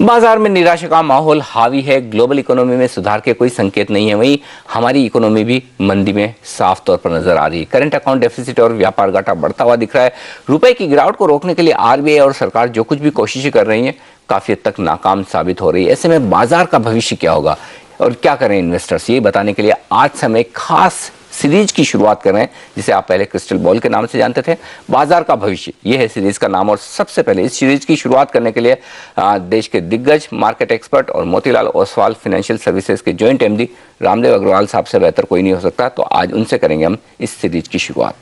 बाजार में निराशा का माहौल हावी है। ग्लोबल इकोनॉमी में सुधार के कोई संकेत नहीं है। वहीं हमारी इकोनॉमी भी मंदी में साफ तौर पर नजर आ रही है। करंट अकाउंट डेफिसिट और व्यापार घाटा बढ़ता हुआ दिख रहा है। रुपए की गिरावट को रोकने के लिए आरबीआई और सरकार जो कुछ भी कोशिशें कर रही हैं काफी हद तक नाकाम साबित हो रही है। ऐसे में बाजार का भविष्य क्या होगा और क्या करें इन्वेस्टर्स, ये बताने के लिए आज से हम एक खास सीरीज की शुरुआत कर रहे हैं जिसे आप पहले क्रिस्टल बॉल के नाम से जानते थे। बाजार का भविष्य, ये है सीरीज का नाम। और सबसे पहले इस सीरीज की शुरुआत करने के लिए देश के दिग्गज मार्केट एक्सपर्ट और मोतीलाल ओसवाल फाइनेंशियल सर्विसेज के जॉइंट एमडी रामदेव अग्रवाल साहब से बेहतर कोई नहीं हो सकता। तो आज उनसे करेंगे हम इस सीरीज की शुरुआत।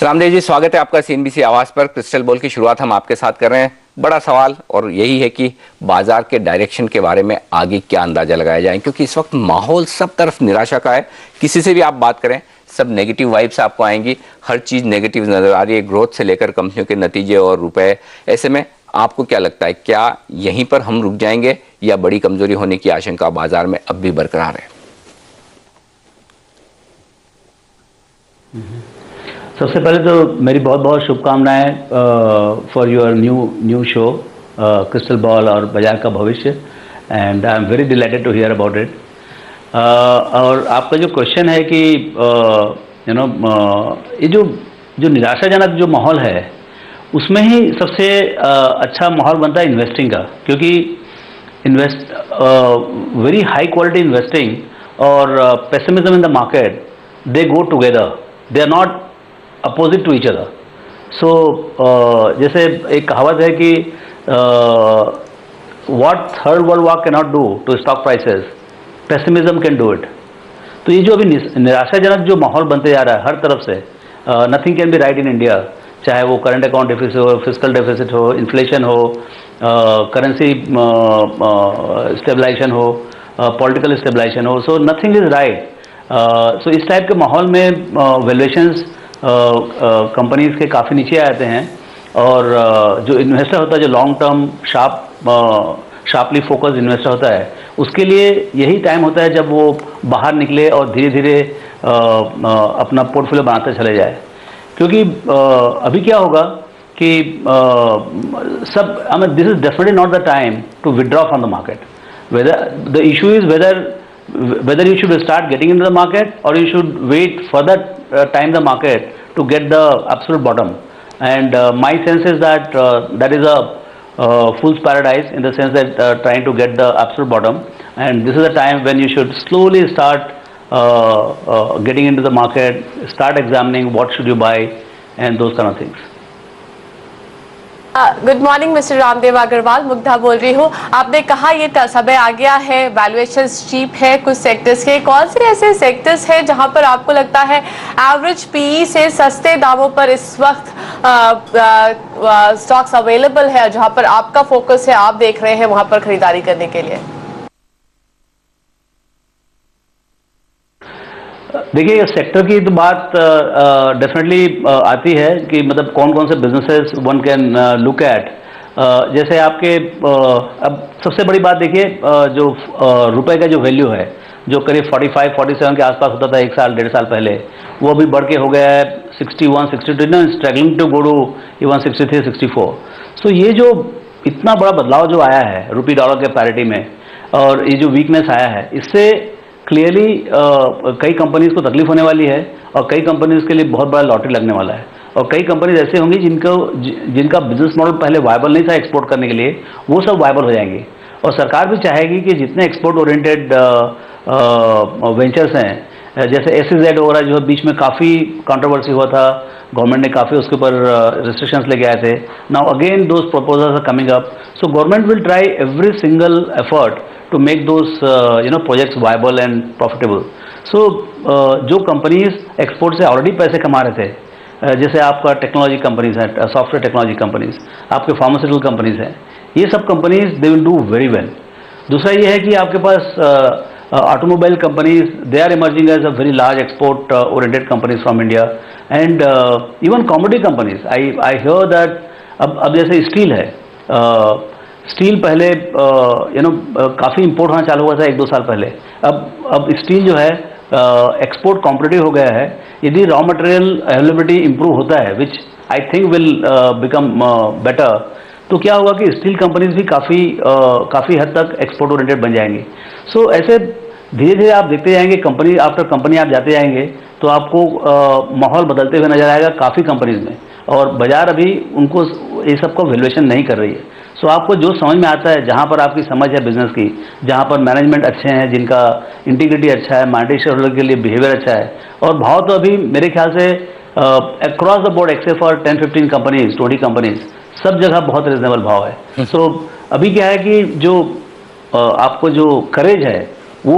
रामदेव जी, स्वागत है आपका सीएनबीसी आवाज पर। क्रिस्टल बॉल की शुरुआत हम आपके साथ कर रहे हैं। बड़ा सवाल और यही है कि बाजार के डायरेक्शन के बारे में आगे क्या अंदाजा लगाया जाए, क्योंकि इस वक्त माहौल सब तरफ निराशा का है। किसी से भी आप बात करें सब नेगेटिव वाइब्स आपको आएंगी। हर चीज नेगेटिव नजर आ रही है, ग्रोथ से लेकर कंपनियों के नतीजे और रुपए। ऐसे में आपको क्या लगता है, क्या यहीं पर हम रुक जाएंगे या बड़ी कमजोरी होने की आशंका बाजार में अब भी बरकरार है? सबसे पहले तो मेरी बहुत बहुत शुभकामनाएं for your new show crystal ball और बाजार का भविष्य, and I am very delighted to hear about it. और आपका जो क्वेश्चन है कि ये जो निराशाजनक जो माहौल है उसमें ही सबसे अच्छा माहौल बनता है इन्वेस्टिंग का, क्योंकि वेरी हाई क्वालिटी इन्वेस्टिंग और pessimism in the market, they go together, they are not opposite to each other. So जैसे एक कहावत है कि what third world war can not do to stock prices, pessimism can do it. तो ये जो अभी निराशाजनक जो माहौल बनते जा रहा है हर तरफ से, nothing can be right in India, चाहे वो करंट अकाउंट डेफिसिट हो, फिस्कल डेफिसिट हो, इन्फ्लेशन हो, करेंसी स्टेबलाइजेशन हो, पॉलिटिकल स्टेबलाइजेशन हो, सो नथिंग इज राइट। सो इस टाइप के माहौल में वैल्यूएशंस कंपनीज के काफ़ी नीचे आते हैं और जो इन्वेस्टर होता है, जो long term sharply focus investor होता है, उसके लिए यही टाइम होता है जब वो बाहर निकले और धीरे धीरे अपना पोर्टफोलियो बनाते चले जाए। क्योंकि अभी क्या होगा कि सब this is definitely not the time to withdraw from the market. Whether the issue is whether you should start getting into the market or you should wait further time the market to get the absolute bottom. And my sense is that that is a fool's paradise, in the sense that trying to get the absolute bottom, and this is the time when you should slowly start getting into the market, start examining what should you buy and those kind of things. Good morning mister Ramdev Agarwal, Mugdha बोल रही हूँ। आपने कहा ये समय आ गया है, valuations cheap है कुछ सेक्टर्स के। कौन से ऐसे सेक्टर्स हैं जहां पर आपको लगता है एवरेज पीई से सस्ते दामों पर इस वक्त स्टॉक्स अवेलेबल है, जहां पर आपका फोकस है, आप देख रहे हैं वहां पर खरीदारी करने के लिए? देखिए, सेक्टर की तो बात डेफिनेटली आती है कि मतलब कौन कौन से businesses one can look at. जैसे आपके अब सबसे बड़ी बात देखिए, जो रुपए का जो वैल्यू है, जो करीब 45-47 के आसपास होता था एक साल डेढ़ साल पहले, वो अभी बढ़ के हो गया है 61, 62, struggling to go to even 63, 64। So ये जो इतना बड़ा बदलाव जो आया है रुपी डॉलर के पैरिटी में, और ये जो वीकनेस आया है, इससे क्लियरली कई कंपनीज को तकलीफ होने वाली है और कई कंपनीज के लिए बहुत बड़ा लॉटरी लगने वाला है। और कई कंपनीज ऐसे होंगी जिनका बिजनेस मॉडल पहले वायबल नहीं था एक्सपोर्ट करने के लिए, वो सब वायबल हो जाएंगे। और सरकार भी चाहेगी कि जितने एक्सपोर्ट ओरिएंटेड वेंचर्स हैं, जैसे SEZ हो रहा है, जो बीच में काफ़ी कंट्रोवर्सी हुआ था, गवर्नमेंट ने काफ़ी उसके ऊपर रिस्ट्रिक्शंस लेके आए थे। Now again those proposals are coming up, so government will try every single effort to make those projects viable and profitable. So जो कंपनीज एक्सपोर्ट से ऑलरेडी पैसे कमा रहे थे, जैसे आपका टेक्नोलॉजी कंपनीज हैं, सॉफ्टवेयर टेक्नोलॉजी कंपनीज, आपके फार्मास्यूटिकल कंपनीज हैं, ये सब companies they will do very well. दूसरा ये है कि आपके पास automobile companies, they are emerging as a very large export oriented companies from India, and even commodity companies. I hear that अब जैसे स्टील है, स्टील पहले काफ़ी इंपोर्ट होना चालू हुआ था 1-2 साल पहले। अब स्टील जो है एक्सपोर्ट कॉम्पिटिटिव हो गया है, यदि रॉ मटेरियल अवेलेबिलिटी इंप्रूव होता है, which I think will become better, तो क्या होगा कि स्टील कंपनीज भी काफ़ी हद तक एक्सपोर्ट ओरिएंटेड बन जाएंगी। सो ऐसे धीरे धीरे आप देखते जाएंगे, कंपनी आफ्टर कंपनी आप जाते जाएंगे, तो आपको माहौल बदलते हुए नजर आएगा काफ़ी कंपनीज में, और बाजार अभी उनको ये सब को वैल्यूएशन नहीं कर रही है। सो आपको जो समझ में आता है, जहाँ पर आपकी समझ है बिजनेस की, जहाँ पर मैनेजमेंट अच्छे हैं, जिनका इंटीग्रिटी अच्छा है, माइनॉरिटी शेयर होल्डर के लिए बिहेवियर अच्छा है, और भाव तो अभी मेरे ख्याल से across the board except for 10-15 companies, 20 companies, सब जगह बहुत रिजनेबल भाव है। सो अभी क्या है कि जो आपको जो करेज है वो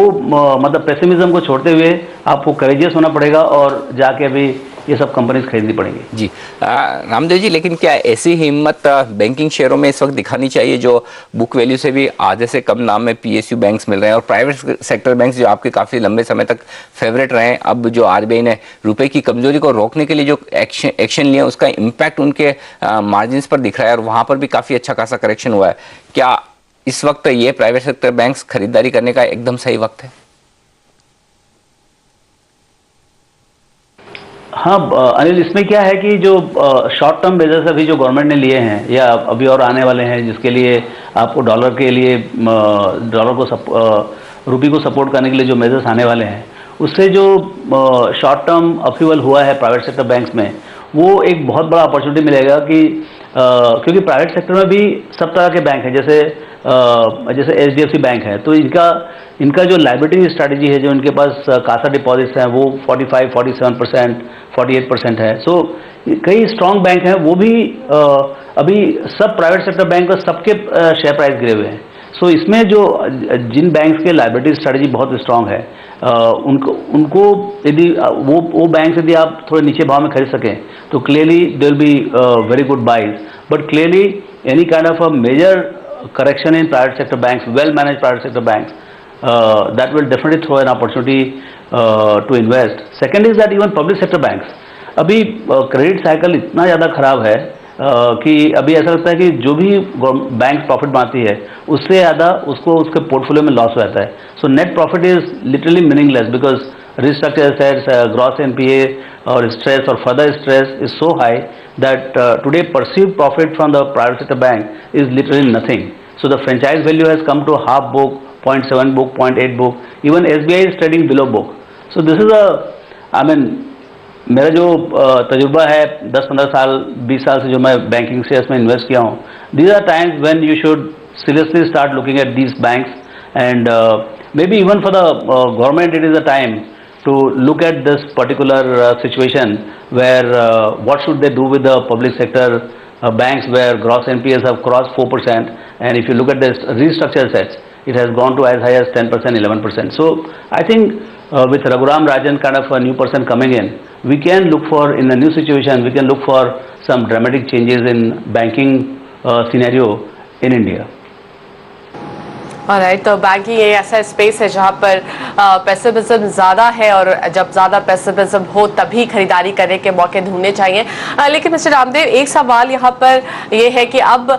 मतलब पेसिमिज्म को छोड़ते हुए आपको करेजियस होना पड़ेगा, और जाके अभी ये सब कंपनीज खरीदनी पड़ेंगी। जी रामदेव जी, लेकिन क्या ऐसी हिम्मत बैंकिंग शेयरों में इस वक्त दिखानी चाहिए जो बुक वैल्यू से भी आधे से कम नाम में पीएसयू बैंक्स मिल रहे हैं, और प्राइवेट सेक्टर बैंक्स जो आपके काफ़ी लंबे समय तक फेवरेट रहे हैं, अब जो आरबीआई ने रुपए की कमजोरी को रोकने के लिए जो एक्शन लिया उसका इम्पैक्ट उनके मार्जिन पर दिख रहा है, और वहाँ पर भी काफ़ी अच्छा खासा करेक्शन हुआ है। क्या इस वक्त ये प्राइवेट सेक्टर बैंक्स खरीदारी करने का एकदम सही वक्त है? हाँ अनिल, इसमें क्या है कि जो शॉर्ट टर्म मेजर्स अभी जो गवर्नमेंट ने लिए हैं या अभी और आने वाले हैं, जिसके लिए आपको डॉलर के लिए डॉलर को रुपये को सपोर्ट करने के लिए जो मेजर्स आने वाले हैं, उससे जो शॉर्ट टर्म अपीवल हुआ है प्राइवेट सेक्टर बैंक्स में, वो एक बहुत बड़ा अपॉर्चुनिटी मिलेगा कि क्योंकि प्राइवेट सेक्टर में भी सब तरह के बैंक हैं, जैसे HDFC बैंक है, तो इनका जो लाइबिलिटी स्ट्रैटेजी है, जो इनके पास कासा डिपॉजिट्स हैं, वो 45, 47%, 48% है। सो कई स्ट्रॉन्ग बैंक हैं, वो भी अभी सब प्राइवेट सेक्टर बैंक सबके शेयर प्राइस गिरे हुए हैं। सो इसमें जो जिन बैंक्स के लाइबिलिटी स्ट्रैटेजी बहुत स्ट्रांग है, उनको यदि वो बैंक यदि आप थोड़े नीचे भाव में खरीद सकें, तो clearly they will be very good buys. But clearly any kind of a major correction in private sector banks, well managed private sector banks, that will definitely throw an opportunity to invest. Second is that even public sector banks, अभी credit cycle इतना ज़्यादा खराब है कि अभी ऐसा लगता है कि जो भी बैंक प्रॉफिट बनाती है उससे ज़्यादा उसको उसके पोर्टफोलियो में लॉस हो जाता है। So net profit is literally meaningless because restructured assets, gross NPA or stress or further stress is so high that today perceived profit from the private sector bank is literally nothing. So the franchise value has come to half book, 0.7 book, 0.8 book. Even SBI is trading below book. So this is मेरा जो तजुर्बा है 10-15 साल 20 साल से जो मैं banking shares में इन्वेस्ट किया हूँ, these are times when you should seriously start looking at these banks and maybe even for the government it is a time to look at this particular situation where what should they do with the public sector banks where gross NPAs have crossed 4%, and if you look at this restructured assets, it has gone to as high as 10%, 11%. So I think with Raghuram Rajan kind of a new person coming in, we can look for, in a new situation, we can look for some dramatic changes in banking scenario in India. Alright, तो banking ये ऐसा space है जहां पर pessimism ज़्यादा है, और जब ज़्यादा पेसिमिज्म हो तभी खरीदारी करने के मौके ढूंढने चाहिए। लेकिन मिस्टर रामदेव, एक सवाल यहाँ पर ये है कि अब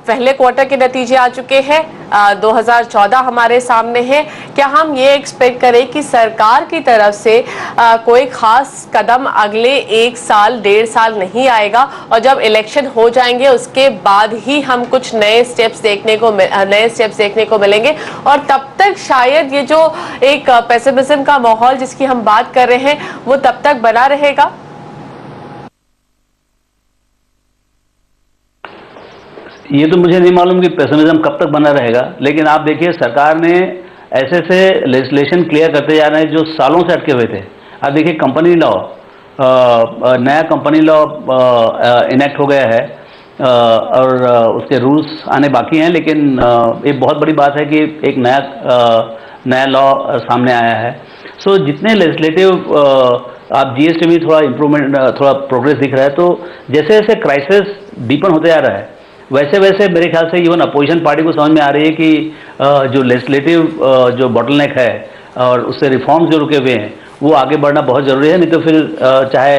पहले क्वार्टर के नतीजे आ चुके हैं, 2014 हमारे सामने है। क्या हम ये एक्सपेक्ट करें कि सरकार की तरफ से कोई खास कदम अगले 1 साल 1.5 साल नहीं आएगा, और जब इलेक्शन हो जाएंगे उसके बाद ही हम कुछ नए स्टेप्स देखने को मिलेंगे, और तब तक शायद ये जो एक पेसिमिज्म का माहौल जिसकी हम बात कर रहे हैं वो तब तक बना रहेगा? ये तो मुझे नहीं मालूम कि पेसिमिज्म कब तक बना रहेगा, लेकिन आप देखिए सरकार ने ऐसे लेजिस्लेशन क्लियर करते जा रहे हैं जो सालों से अटके हुए थे। आप देखिए कंपनी लॉ, नया कंपनी लॉ इनेक्ट हो गया है, और उसके रूल्स आने बाकी हैं, लेकिन एक बहुत बड़ी बात है कि एक नया लॉ सामने आया है। सो जितने लेजिस्लेटिव आप जीएसटी में थोड़ा इम्प्रूवमेंट, थोड़ा प्रोग्रेस दिख रहा है, तो जैसे जैसे क्राइसिस डीपन होते जा रहा है वैसे वैसे मेरे ख्याल से इवन अपोजिशन पार्टी को समझ में आ रही है कि जो लेजिस्लेटिव जो बॉटलनेक है और उससे रिफॉर्म्स जो रुके हुए हैं वो आगे बढ़ना बहुत ज़रूरी है, नहीं तो फिर चाहे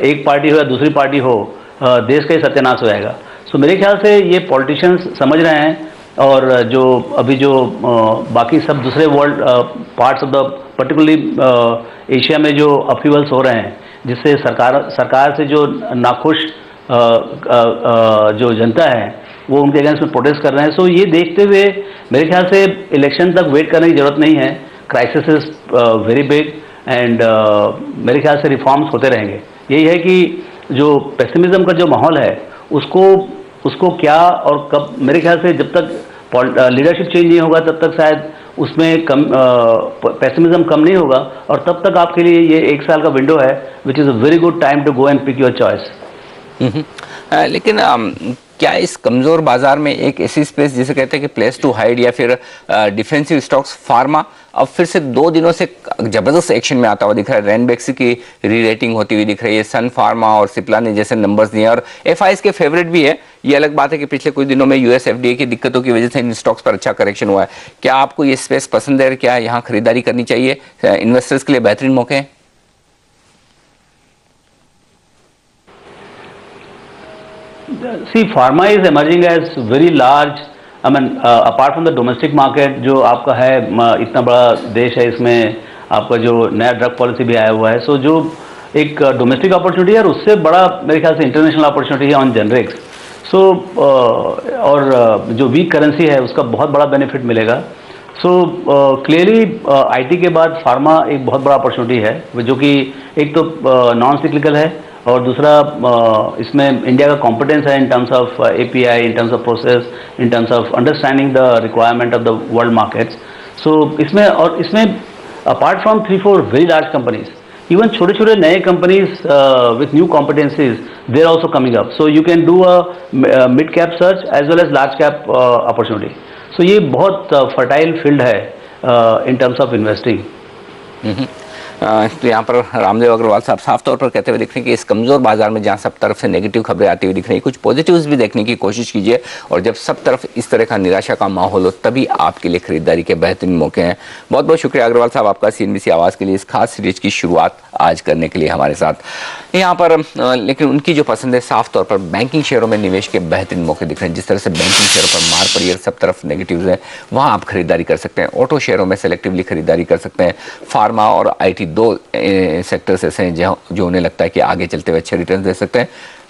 एक पार्टी हो या दूसरी पार्टी हो, देश का ही सत्यानाश हो जाएगा। सो मेरे ख्याल से ये पॉलिटिशियंस समझ रहे हैं और जो अभी जो बाकी सब दूसरे world parts of the particularly Asia में जो अपीवल्स हो रहे हैं, जिससे सरकार से जो नाखुश जो जनता है वो उनके अगेंस्ट में प्रोटेस्ट कर रहे हैं। सो ये देखते हुए मेरे ख्याल से इलेक्शन तक वेट करने की जरूरत नहीं है। Crisis is very big and मेरे ख्याल से रिफॉर्म्स होते रहेंगे। यही है कि जो पेसिमिज्म का जो माहौल है उसको क्या और कब, मेरे ख्याल से जब तक लीडरशिप चेंज नहीं होगा तब तक शायद उसमें पेसिमिज्म कम नहीं होगा, और तब तक आपके लिए ये 1 साल का विंडो है which is a very good time to go and pick your choice. लेकिन क्या इस कमजोर बाजार में एक ऐसी स्पेस जिसे कहते हैं कि प्लेस टू हाइड या फिर डिफेंसिव स्टॉक्स, फार्मा अब फिर से 2 दिनों से जबरदस्त एक्शन में आता हुआ दिख रहा है। रैनबैक्सी की री रेटिंग होती हुई दिख रही है, सन फार्मा और सिप्ला ने जैसे नंबर्स दिए और एफआईएस के फेवरेट भी है। ये अलग बात है कि पिछले कुछ दिनों में यूएस एफडीए की दिक्कतों की वजह से इन स्टॉक्स पर अच्छा करेक्शन हुआ है। क्या आपको ये स्पेस पसंद है? क्या यहाँ खरीदारी करनी चाहिए? इन्वेस्टर्स के लिए बेहतरीन मौके हैं? See, pharma is emerging as very large. I mean, apart from the domestic market, जो आपका है इतना बड़ा देश है, इसमें आपका जो नया ड्रग पॉलिसी भी आया हुआ है, सो जो एक डोमेस्टिक अपॉर्चुनिटी है और उससे बड़ा मेरे ख्याल से इंटरनेशनल अपॉर्चुनिटी है ऑन जेनरिक्स। सो और जो वीक करेंसी है उसका बहुत बड़ा बेनिफिट मिलेगा। सो क्लियरली आईटी के बाद फार्मा एक बहुत बड़ा अपॉर्चुनिटी है, जो कि एक तो नॉन सिक्लिकल है और दूसरा इसमें इंडिया का कॉम्पिटेंस है in terms of API, in terms of process, in terms of understanding the requirement of the world markets. So इसमें apart from 3-4 very large companies, even छोटे छोटे नए companies with new competencies, they are also coming up. So you can do a mid cap search as well as large cap opportunity. So ये बहुत fertile field है in terms of investing. तो यहाँ पर रामदेव अग्रवाल साहब साफ तौर पर कहते हुए दिख रहे हैं कि इस कमज़ोर बाजार में जहाँ सब तरफ से नेगेटिव खबरें आती हुई दिख रही हैं, कुछ पॉजिटिव्स भी देखने की कोशिश कीजिए, और जब सब तरफ इस तरह का निराशा का माहौल हो तभी आपके लिए खरीदारी के बेहतरीन मौके हैं। बहुत बहुत शुक्रिया अग्रवाल साहब आपका सीएनबीसी आवाज़ के लिए इस खास सीरीज की शुरुआत आज करने के लिए हमारे साथ यहाँ पर। लेकिन उनकी जो पसंद है साफ तौर पर बैंकिंग शेयरों में निवेश के बेहतरीन मौके दिख रहे हैं। जिस तरह से बैंकिंग शेयरों पर मार पड़ी है, सब तरफ नेगेटिव्स हैं, वहाँ आप खरीदारी कर सकते हैं। ऑटो शेयरों में सेलेक्टिवली खरीदारी कर सकते हैं। फार्मा और आईटी 2 सेक्टर्स ऐसे हैं जो उन्हें लगता है कि आगे चलते हुए अच्छे रिटर्न दे सकते हैं,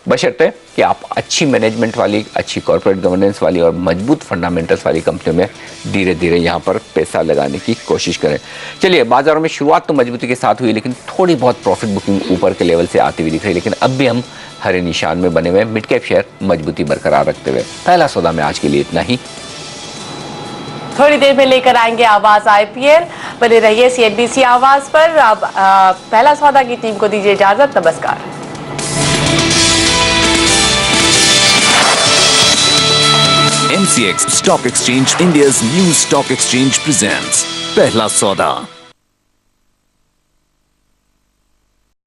बशर्ते कि आप अच्छी मैनेजमेंट वाली, अच्छी कॉर्पोरेट गवर्नेंस वाली और मजबूत फंडामेंटल्स वाली कंपनियों में धीरे धीरे यहाँ पर पैसा लगाने की कोशिश करें। चलिए, बाजारों में शुरुआत तो मजबूती के साथ हुई, लेकिन थोड़ी बहुत प्रॉफिट बुकिंग ऊपर के लेवल से आती हुई दिख रही है। लेकिन अब भी हम हरे निशान में बने हुए मिड कैप शेयर मजबूती बरकरार रखते हुए पहला सौदा में आज के लिए इतना ही। थोड़ी देर में लेकर आएंगे आवाज आईपीएल। बने रहिए सीएनबीसी आवाज पर। अब पहला सौदा की टीम को दीजिए इजाजत। नमस्कार। MCX Stock Exchange, India's new stock exchange, presents Pehla Sauda.